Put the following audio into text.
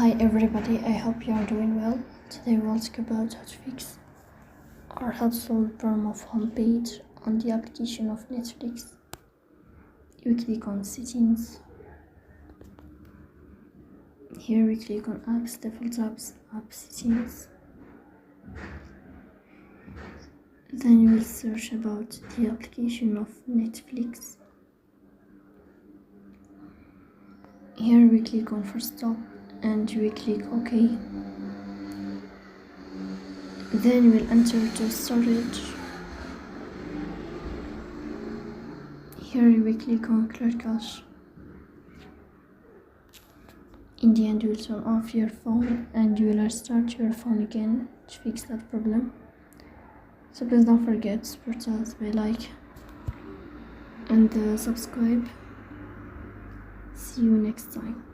Hi everybody, I hope you are doing well. Today we'll talk about how to fix or how to solve the problem of homepage on the application of Netflix. You click on settings. Here we click on apps, default apps, app settings. Then you will search about the application of Netflix. Here we click on first stop and we click OK. Then we'll enter to storage. Here we click on clear cache. In the end, you will turn off your phone and you will restart your phone again to fix that problem. So please don't forget to support us by like and subscribe. See you next time.